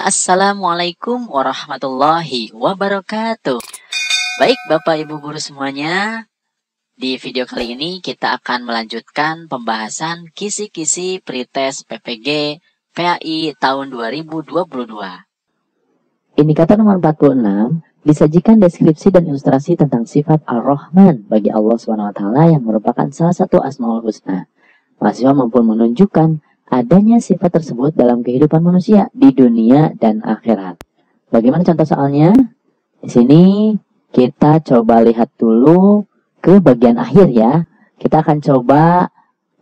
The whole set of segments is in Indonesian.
Assalamualaikum warahmatullahi wabarakatuh. Baik Bapak Ibu Guru semuanya, di video kali ini kita akan melanjutkan pembahasan kisi-kisi pretest PPG PAI tahun 2022. Indikator nomor 46 disajikan deskripsi dan ilustrasi tentang sifat Ar-Rahman bagi Allah SWT yang merupakan salah satu Asmaul Husna. Mahasiswa mampu menunjukkan adanya sifat tersebut dalam kehidupan manusia di dunia dan akhirat. Bagaimana contoh soalnya? Di sini kita coba lihat dulu ke bagian akhir ya. Kita akan coba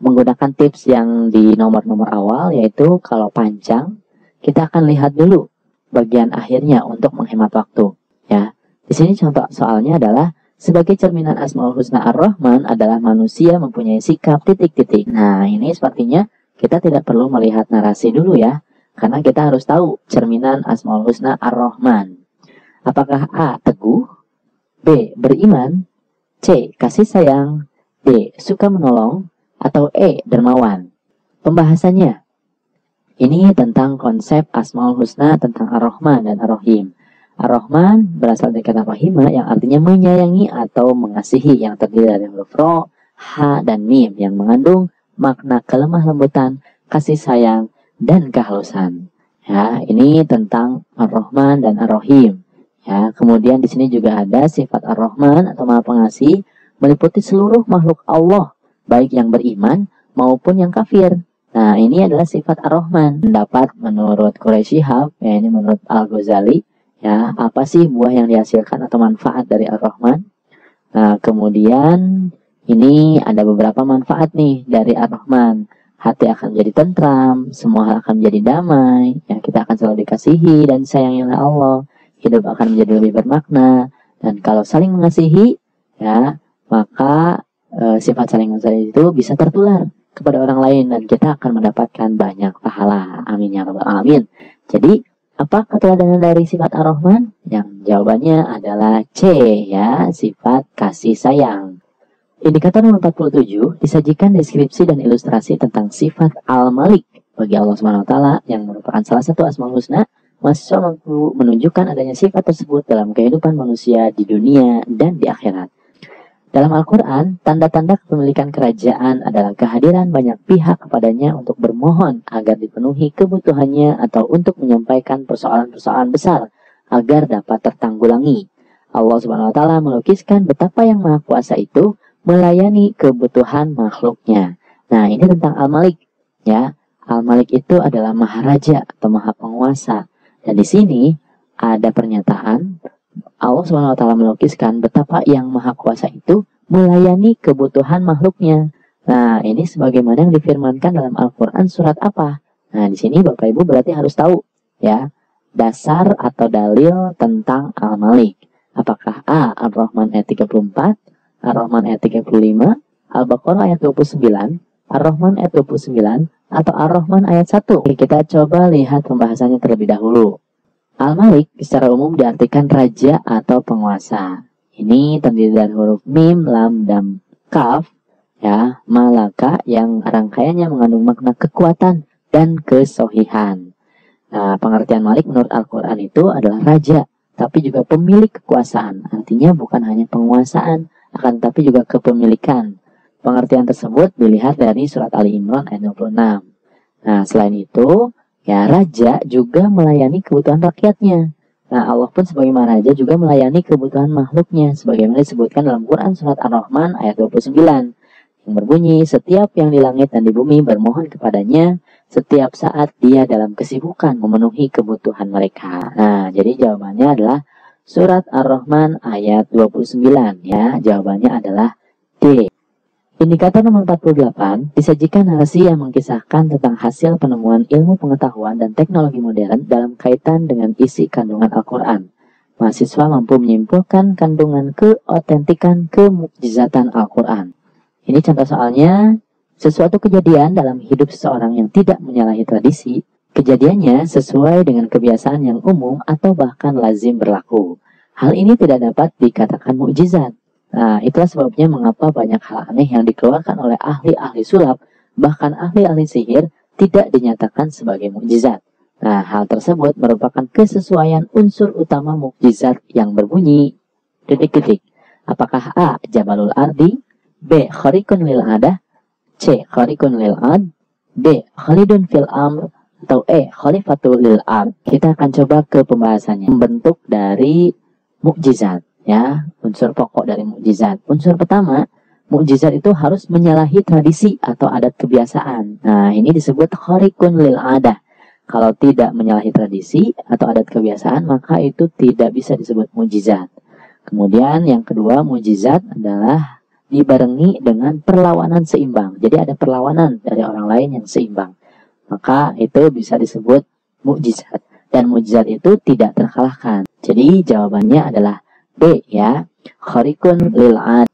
menggunakan tips yang di nomor-nomor awal, yaitu kalau panjang, kita akan lihat dulu bagian akhirnya untuk menghemat waktu. Ya, di sini contoh soalnya adalah sebagai cerminan Asmaul Husna Ar-Rahman adalah manusia mempunyai sikap titik-titik. Nah, ini sepertinya kita tidak perlu melihat narasi dulu ya, karena kita harus tahu cerminan Asmaul Husna Ar-Rahman. Apakah A. Teguh, B. Beriman, C. Kasih sayang, D. Suka menolong, atau E. Dermawan? Pembahasannya ini tentang konsep Asmaul Husna, tentang Ar-Rahman dan Ar-Rahim. Ar-Rahman berasal dari kata rahima yang artinya menyayangi atau mengasihi, yang terdiri dari huruf ro, ha, dan mim yang mengandung makna kelemah lembutan, kasih sayang, dan kehalusan. Ya, ini tentang Ar-Rahman dan Ar-Rahim. Ya, kemudian di sini juga ada sifat Ar-Rahman atau Maha Pengasih meliputi seluruh makhluk Allah, baik yang beriman maupun yang kafir. Nah, ini adalah sifat Ar-Rahman. Pendapat menurut Quraisy Shihab, ya ini menurut Al-Ghazali, ya, apa sih buah yang dihasilkan atau manfaat dari Ar-Rahman? Nah, kemudian ini ada beberapa manfaat nih dari Ar-Rahman. Hati akan menjadi tentram, semua hal akan menjadi damai, ya, kita akan selalu dikasihi dan sayangi oleh Allah. Hidup akan menjadi lebih bermakna, dan kalau saling mengasihi, ya, maka sifat saling mengasihi itu bisa tertular kepada orang lain dan kita akan mendapatkan banyak pahala. Amin ya rabbal alamin. Jadi, apa keteladanan dari sifat Ar-Rahman? Yang jawabannya adalah C, ya, sifat kasih sayang. Indikator nomor 47 disajikan deskripsi dan ilustrasi tentang sifat Al-Malik bagi Allah SWT yang merupakan salah satu Asmaul Husna. Mahasiswa mampu menunjukkan adanya sifat tersebut dalam kehidupan manusia di dunia dan di akhirat. Dalam Al-Quran, tanda-tanda kepemilikan kerajaan adalah kehadiran banyak pihak kepadanya untuk bermohon agar dipenuhi kebutuhannya atau untuk menyampaikan persoalan-persoalan besar agar dapat tertanggulangi. Allah SWT melukiskan betapa yang Maha Kuasa itu melayani kebutuhan makhluknya. Nah, ini tentang Al-Malik, ya. Al-Malik itu adalah Maharaja atau Maha Penguasa. Dan di sini ada pernyataan Allah SWT melukiskan betapa yang Maha Kuasa itu melayani kebutuhan makhluknya. Nah, ini sebagaimana yang difirmankan dalam Al-Quran surat apa? Nah, di sini Bapak Ibu berarti harus tahu, ya, dasar atau dalil tentang Al-Malik. Apakah A. Ar-Rahman ayat 34, Ar-Rahman ayat 35, Al-Baqarah ayat 29, Ar-Rahman ayat 29, atau Ar-Rahman ayat 1? Kita coba lihat pembahasannya terlebih dahulu. Al-Malik secara umum diartikan raja atau penguasa. Ini terdiri dari huruf mim, lam, dan kaf, ya, malaka, yang rangkaiannya mengandung makna kekuatan dan kesohihan. Nah, pengertian Malik menurut Al-Quran itu adalah raja, tapi juga pemilik kekuasaan. Artinya bukan hanya penguasaan, akan tetapi juga kepemilikan. Pengertian tersebut dilihat dari surat Ali Imran ayat 26. Nah, selain itu, ya, raja juga melayani kebutuhan rakyatnya. Nah, Allah pun sebagai raja juga melayani kebutuhan makhluknya, sebagaimana disebutkan dalam Quran surat Ar-Rahman ayat 29, yang berbunyi, setiap yang di langit dan di bumi bermohon kepadanya setiap saat dia dalam kesibukan memenuhi kebutuhan mereka. Nah, jadi jawabannya adalah surat Ar-Rahman ayat 29, ya. Jawabannya adalah D. Indikator nomor 48 disajikan narasi yang mengisahkan tentang hasil penemuan ilmu pengetahuan dan teknologi modern dalam kaitan dengan isi kandungan Al-Quran. Mahasiswa mampu menyimpulkan kandungan keotentikan kemukjizatan Al-Quran. Ini contoh soalnya, sesuatu kejadian dalam hidup seseorang yang tidak menyalahi tradisi, kejadiannya sesuai dengan kebiasaan yang umum atau bahkan lazim berlaku. Hal ini tidak dapat dikatakan mukjizat. Nah, itulah sebabnya mengapa banyak hal aneh yang dikeluarkan oleh ahli-ahli sulap, bahkan ahli-ahli sihir, tidak dinyatakan sebagai mukjizat. Nah, hal tersebut merupakan kesesuaian unsur utama mukjizat yang berbunyi titik-titik. Apakah A. Jabalul Ardi, B. Khariqun lil Adah, C. Khariqun lil Ad, D. Khalidun fil Amr, atau E. Khalifatul lil Ard. Kita akan coba ke pembahasannya. Bentuk dari mukjizat, ya, unsur pokok dari mukjizat. Unsur pertama, mukjizat itu harus menyalahi tradisi atau adat kebiasaan. Nah, ini disebut khariqun lil Adah. Kalau tidak menyalahi tradisi atau adat kebiasaan, maka itu tidak bisa disebut mukjizat. Kemudian yang kedua, mukjizat adalah dibarengi dengan perlawanan seimbang. Jadi ada perlawanan dari orang lain yang seimbang. Maka itu bisa disebut mukjizat. Dan mukjizat itu tidak terkalahkan. Jadi jawabannya adalah B, ya. Khariqun lil Ad.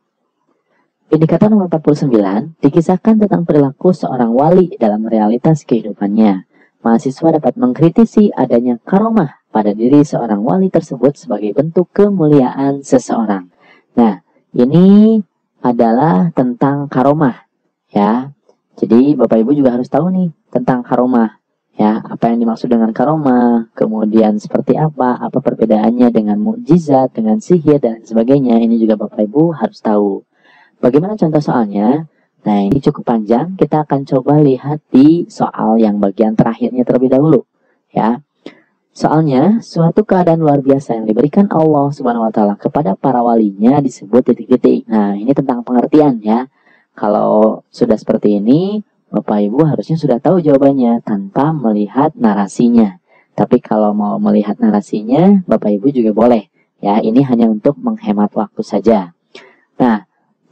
Indikator nomor 49, dikisahkan tentang perilaku seorang wali dalam realitas kehidupannya. Mahasiswa dapat mengkritisi adanya karomah pada diri seorang wali tersebut sebagai bentuk kemuliaan seseorang. Nah, ini adalah tentang karomah, ya. Jadi Bapak Ibu juga harus tahu nih tentang karomah, ya. Apa yang dimaksud dengan karomah, kemudian seperti apa perbedaannya dengan mukjizat, dengan sihir dan sebagainya. Ini juga Bapak Ibu harus tahu. Bagaimana contoh soalnya? Nah, ini cukup panjang, kita akan coba lihat di soal yang bagian terakhirnya terlebih dahulu, ya. Soalnya, suatu keadaan luar biasa yang diberikan Allah Subhanahu wa Ta'ala kepada para walinya disebut titik-titik. Nah, ini tentang pengertian, ya. Kalau sudah seperti ini, Bapak Ibu harusnya sudah tahu jawabannya tanpa melihat narasinya. Tapi kalau mau melihat narasinya, Bapak Ibu juga boleh, ya. Ini hanya untuk menghemat waktu saja. Nah,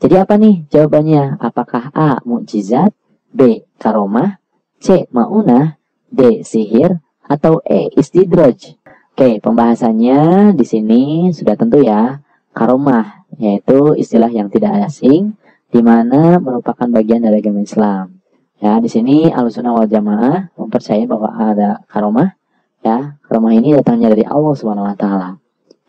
jadi apa nih jawabannya? Apakah A. Mukjizat, B. Karomah, C. Maunah, D. Sihir, atau E. Istidraj? Oke, pembahasannya di sini sudah tentu ya. Karomah, yaitu istilah yang tidak asing, di mana merupakan bagian dari agama Islam. Ya, di sini Ahlussunnah wal Jamaah mempercayai bahwa ada karomah. Ya, karomah ini datangnya dari Allah Subhanahu wa Ta'ala.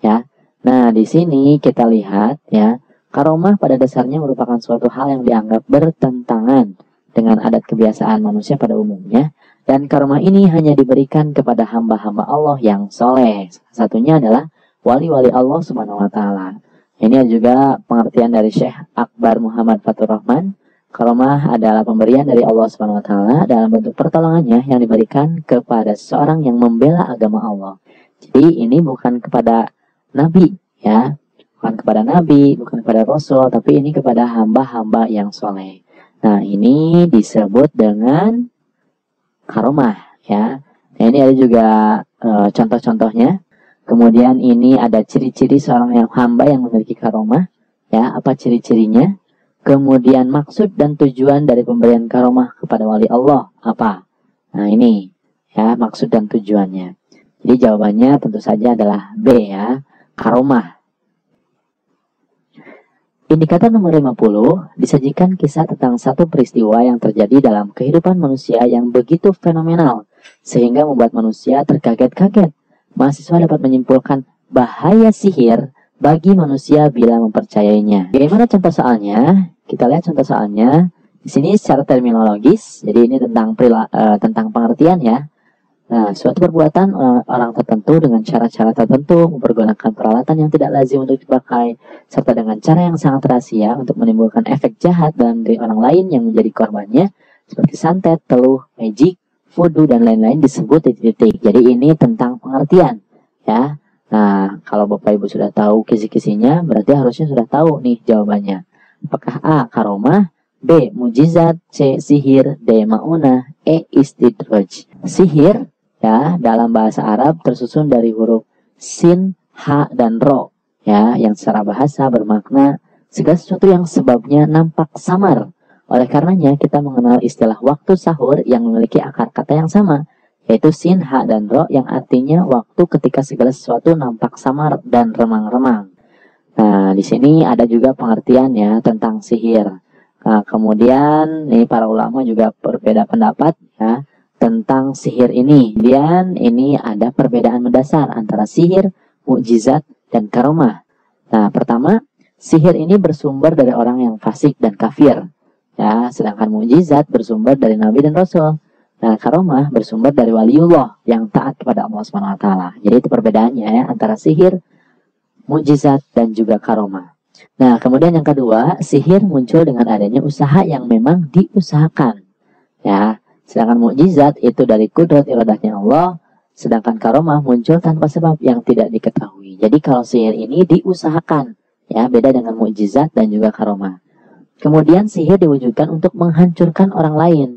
Ya. Nah, di sini kita lihat ya. Karomah pada dasarnya merupakan suatu hal yang dianggap bertentangan dengan adat kebiasaan manusia pada umumnya. Dan karomah ini hanya diberikan kepada hamba-hamba Allah yang soleh. Salah satunya adalah wali-wali Allah Subhanahu wa Ta'ala. Ini juga pengertian dari Syekh Akbar Muhammad Fatur Rahman. Karomah adalah pemberian dari Allah Subhanahu wa Ta'ala dalam bentuk pertolongannya yang diberikan kepada seseorang yang membela agama Allah. Jadi ini bukan kepada Nabi, ya. Bukan kepada Nabi, bukan kepada Rasul, tapi ini kepada hamba-hamba yang soleh. Nah, ini disebut dengan karomah, ya. Nah, ini ada juga contoh-contohnya. Kemudian ini ada ciri-ciri seorang yang hamba yang memiliki karomah, ya. Apa ciri-cirinya? Kemudian maksud dan tujuan dari pemberian karomah kepada wali Allah apa? Nah, ini ya maksud dan tujuannya. Jadi jawabannya tentu saja adalah B, ya. Karomah. Indikator nomor 50 disajikan kisah tentang satu peristiwa yang terjadi dalam kehidupan manusia yang begitu fenomenal sehingga membuat manusia terkaget-kaget. Mahasiswa dapat menyimpulkan bahaya sihir bagi manusia bila mempercayainya. Bagaimana contoh soalnya? Kita lihat contoh soalnya. Di sini secara terminologis, jadi ini tentang pengertian ya. Nah, suatu perbuatan orang tertentu dengan cara-cara tertentu mempergunakan peralatan yang tidak lazim untuk dipakai, serta dengan cara yang sangat rahasia untuk menimbulkan efek jahat dalam diri orang lain yang menjadi korbannya, seperti santet, teluh, magic, voodoo, dan lain-lain disebut titik-titik. Jadi ini tentang pengertian, ya. Nah, kalau Bapak Ibu sudah tahu kisi-kisinya, berarti harusnya sudah tahu nih jawabannya. Apakah A. Karomah, B. Mujizat, C. Sihir, D. Maunah, E. Istidraj. Sihir ya dalam bahasa Arab tersusun dari huruf sin, ha, dan ro, ya, yang secara bahasa bermakna segala sesuatu yang sebabnya nampak samar. Oleh karenanya kita mengenal istilah waktu sahur yang memiliki akar kata yang sama, yaitu sin, ha, dan ro, yang artinya waktu ketika segala sesuatu nampak samar dan remang-remang. Nah, di sini ada juga pengertian ya tentang sihir. Nah, kemudian ini para ulama juga berbeda pendapat ya tentang sihir ini. Kemudian ini ada perbedaan mendasar antara sihir, mukjizat, dan karomah. Nah, pertama, sihir ini bersumber dari orang yang fasik dan kafir. Ya, sedangkan mukjizat bersumber dari nabi dan rasul. Nah, karomah bersumber dari waliullah yang taat kepada Allah Subhanahu wa taala. Jadi itu perbedaannya ya antara sihir, mukjizat dan juga karomah. Nah, kemudian yang kedua, sihir muncul dengan adanya usaha yang memang diusahakan. Ya, sedangkan mukjizat itu dari kudrat iradahnya Allah, sedangkan karomah muncul tanpa sebab yang tidak diketahui. Jadi kalau sihir ini diusahakan, ya, beda dengan mukjizat dan juga karomah. Kemudian sihir diwujudkan untuk menghancurkan orang lain,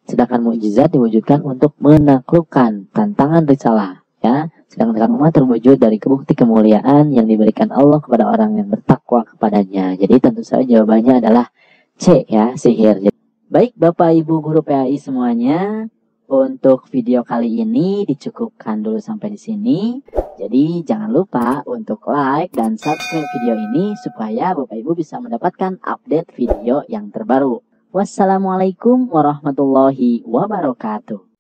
sedangkan mukjizat diwujudkan untuk menaklukkan tantangan risalah, ya. Sedangkan karomah terwujud dari bukti kemuliaan yang diberikan Allah kepada orang yang bertakwa kepadanya. Jadi tentu saja jawabannya adalah C, ya, sihir. Baik Bapak Ibu guru PAI semuanya, untuk video kali ini dicukupkan dulu sampai di sini. Jadi jangan lupa untuk like dan subscribe video ini supaya Bapak Ibu bisa mendapatkan update video yang terbaru. Wassalamualaikum warahmatullahi wabarakatuh.